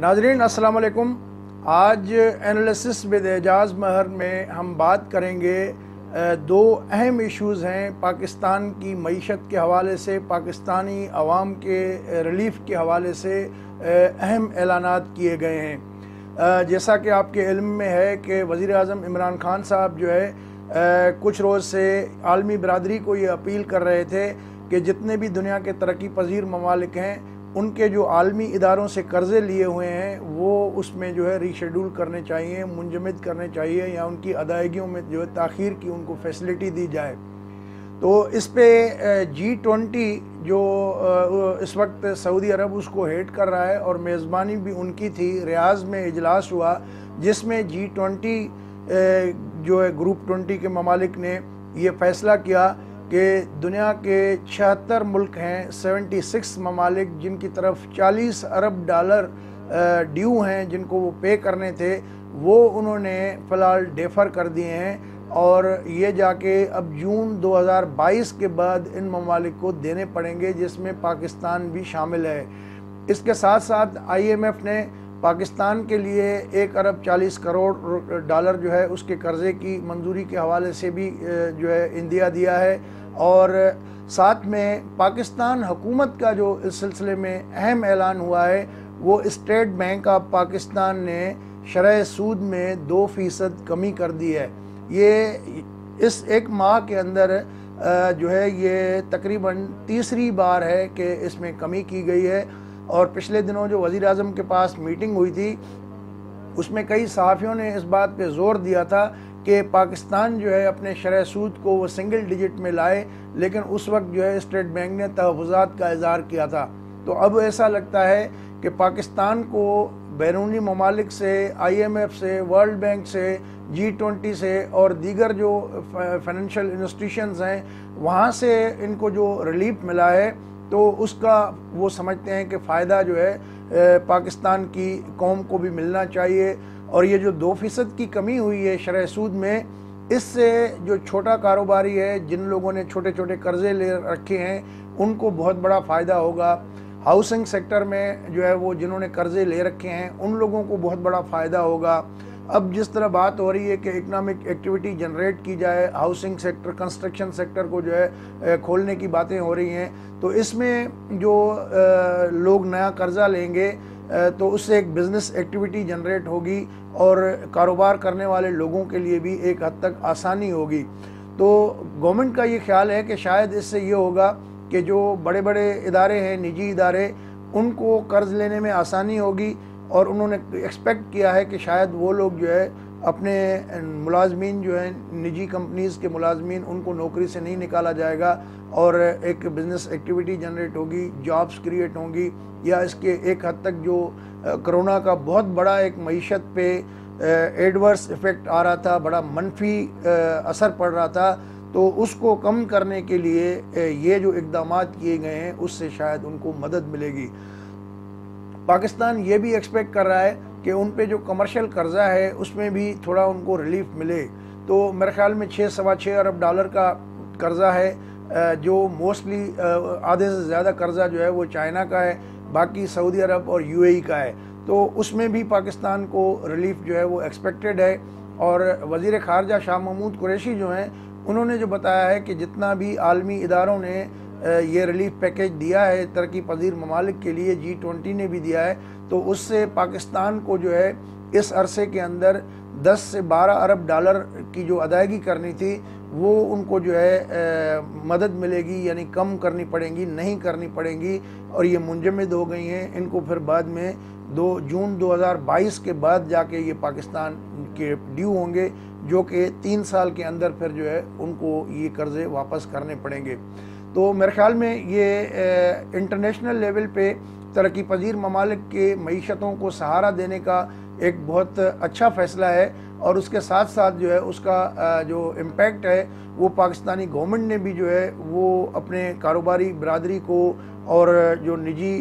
नाजरीन अस्सलाम वालेकुम। आज एनालिसिस विद एजाज़ महर में हम बात करेंगे दो अहम इश्यूज़ हैं पाकिस्तान की मईशत के हवाले से, पाकिस्तानी अवाम के रिलीफ के हवाले से अहम ऐलानात किए गए हैं। जैसा कि आपके इल्म में है कि वज़ीर आज़म इमरान खान साहब जो है कुछ रोज़ से आलमी बरादरी को ये अपील कर रहे थे कि जितने भी दुनिया के तरक्की पजीर ममालिक हैं उनके जो आलमी इदारों से कर्ज़े लिए हुए हैं वो उसमें जो है रीशेड्यूल करने चाहिए, मुंजमद करने चाहिए या उनकी अदायगियों में जो है ताख़ीर की उनको फैसिलिटी दी जाए। तो इस पे G20 जो इस वक्त सऊदी अरब उसको हेड कर रहा है और मेज़बानी भी उनकी थी, रियाज़ में इजलास हुआ जिसमें G20 जो है ग्रुप 20 के ममालिक ने ये फ़ैसला किया कि दुनिया के 76 मुल्क हैं, 76 ममालिक जिनकी तरफ 40 अरब डॉलर ड्यू हैं जिनको वो पे करने थे, वो उन्होंने फ़िलहाल डेफर कर दिए हैं और ये जाके अब जून 2022 के बाद इन ममालिक को देने पड़ेंगे, जिसमें पाकिस्तान भी शामिल है। इसके साथ साथ IMF ने पाकिस्तान के लिए 1 अरब 40 करोड़ डॉलर जो है उसके कर्ज़े की मंजूरी के हवाले से भी जो है इंदिया दिया है। और साथ में पाकिस्तान हुकूमत का जो इस सिलसिले में अहम ऐलान हुआ है वो स्टेट बैंक ऑफ पाकिस्तान ने शरह सूद में 2% कमी कर दी है। ये इस एक माह के अंदर जो है ये तकरीबन तीसरी बार है कि इसमें कमी की गई है। और पिछले दिनों जो वज़ीर आज़म के पास मीटिंग हुई थी उसमें कई सहाफ़ियों ने इस बात पे ज़ोर दिया था कि पाकिस्तान जो है अपने शरह सूद को वो सिंगल डिजिट में लाए, लेकिन उस वक्त जो है स्टेट बैंक ने तहफ़्फ़ुज़ात का इज़हार किया था। तो अब ऐसा लगता है कि पाकिस्तान को बैरूनी ममालिक से, IMF से, वर्ल्ड बैंक से, G20 से और दीगर जो फाइनेंशियल इंस्टीट्यूशंस हैं वहाँ से इनको जो रिलीफ मिला है तो उसका वो समझते हैं कि फ़ायदा जो है पाकिस्तान की कौम को भी मिलना चाहिए। और ये जो 2% की कमी हुई है शरह सूद में, इससे जो छोटा कारोबारी है, जिन लोगों ने छोटे छोटे कर्ज़े ले रखे हैं, उनको बहुत बड़ा फ़ायदा होगा। हाउसिंग सेक्टर में जो है वो जिन्होंने कर्ज़े ले रखे हैं उन लोगों को बहुत बड़ा फ़ायदा होगा। अब जिस तरह बात हो रही है कि इकनॉमिक एक्टिविटी जनरेट की जाए, हाउसिंग सेक्टर, कंस्ट्रक्शन सेक्टर को जो है खोलने की बातें हो रही हैं, तो इसमें जो लोग नया कर्ज़ा लेंगे तो उससे एक बिज़नेस एक्टिविटी जनरेट होगी और कारोबार करने वाले लोगों के लिए भी एक हद तक आसानी होगी। तो गवर्नमेंट का ये ख्याल है कि शायद इससे ये होगा कि जो बड़े बड़े इदारे हैं, निजी इदारे, उनको कर्ज़ लेने में आसानी होगी और उन्होंने एक्सपेक्ट किया है कि शायद वो लोग जो है अपने मुलाजमीन जो हैं, निजी कंपनीज़ के मुलाजमीन, उनको नौकरी से नहीं निकाला जाएगा और एक बिज़नेस एक्टिविटी जनरेट होगी, जॉब्स क्रिएट होंगी। या इसके एक हद तक जो कोरोना का बहुत बड़ा एक मईशत पे एडवर्स इफ़ेक्ट आ रहा था, बड़ा मनफी असर पड़ रहा था, तो उसको कम करने के लिए ये जो इक़दामात किए गए हैं उससे शायद उनको मदद मिलेगी। पाकिस्तान ये भी एक्सपेक्ट कर रहा है कि उन पे जो कमर्शियल कर्ज़ा है उसमें भी थोड़ा उनको रिलीफ मिले। तो मेरे ख्याल में 6-6.25 अरब डॉलर का कर्ज़ा है जो मोस्टली आधे से ज़्यादा कर्ज़ा जो है वो चाइना का है, बाकी सऊदी अरब और UAE का है। तो उसमें भी पाकिस्तान को रिलीफ जो है वो एक्सपेक्टेड है। और वज़ीर ख़ारजा शाह महमूद कुरैशी जो हैं उन्होंने जो बताया है कि जितना भी आलमी इदारों ने ये रिलीफ पैकेज दिया है तरक्की पजीर ममालिक के लिए, G20 ने भी दिया है, तो उससे पाकिस्तान को जो है इस अरसे के अंदर 10 से 12 अरब डॉलर की जो अदायगी करनी थी वो उनको जो है मदद मिलेगी, यानी कम करनी पड़ेंगी, नहीं करनी पड़ेंगी और ये मुंजमद हो गई हैं। इनको फिर बाद में जून 2022 के बाद जाके ये पाकिस्तान के ड्यू होंगे, जो कि 3 साल के अंदर फिर जो है उनको ये कर्ज़े वापस करने पड़ेंगे। तो मेरे ख्याल में ये इंटरनेशनल लेवल पे तरक्की पजीर ममालिक के मईशतों को सहारा देने का एक बहुत अच्छा फ़ैसला है और उसके साथ साथ जो है उसका जो इम्पैक्ट है वो पाकिस्तानी गवर्नमेंट ने भी जो है वो अपने कारोबारी बरादरी को और जो निजी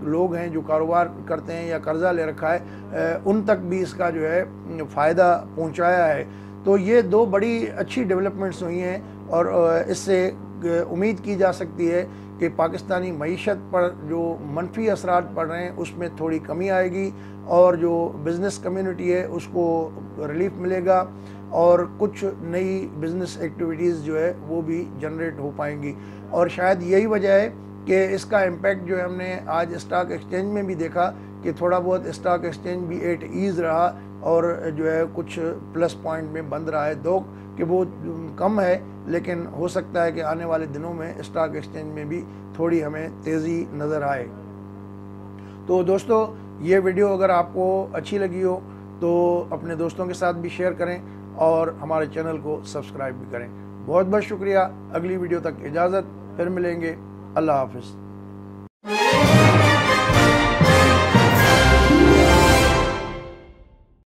लोग हैं जो कारोबार करते हैं या कर्ज़ा ले रखा है उन तक भी इसका जो है फ़ायदा पहुंचाया है। तो ये दो बड़ी अच्छी डेवलपमेंट्स हुई हैं और इससे امید کی جا سکتی ہے کہ پاکستانی معیشت پر جو منفی اثرات پڑ رہے ہیں اس میں تھوڑی کمی آئے گی، اور جو بزنس کمیونٹی ہے اس کو ریلیف ملے گا، اور کچھ نئی بزنس ایکٹیویٹیز جو ہے وہ بھی جنریٹ ہو پائیں گی۔ اور شاید یہی وجہ ہے کہ اس کا امپیکٹ جو ہے ہم نے آج اسٹاک ایکسچینج میں بھی دیکھا کہ تھوڑا بہت اسٹاک ایکسچینج بھی ایٹ ایز رہا، اور جو ہے کچھ پلس پوائنٹ میں بند رہا ہے، دو کہ وہ کم ہے، لیکن ہو سکتا ہے کہ آنے والے دنوں میں اسٹاک ایکسچینج میں بھی تھوڑی ہمیں تیزی نظر آئے۔ تو دوستو، یہ ویڈیو اگر آپ کو اچھی لگی ہو تو اپنے دوستوں کے ساتھ بھی شیئر کریں اور ہمارے چینل کو سبسکرائب بھی کریں۔ بہت بہت شکریہ۔ اگلی ویڈیو تک اجازت، پھر ملیں گے۔ اللہ حافظ۔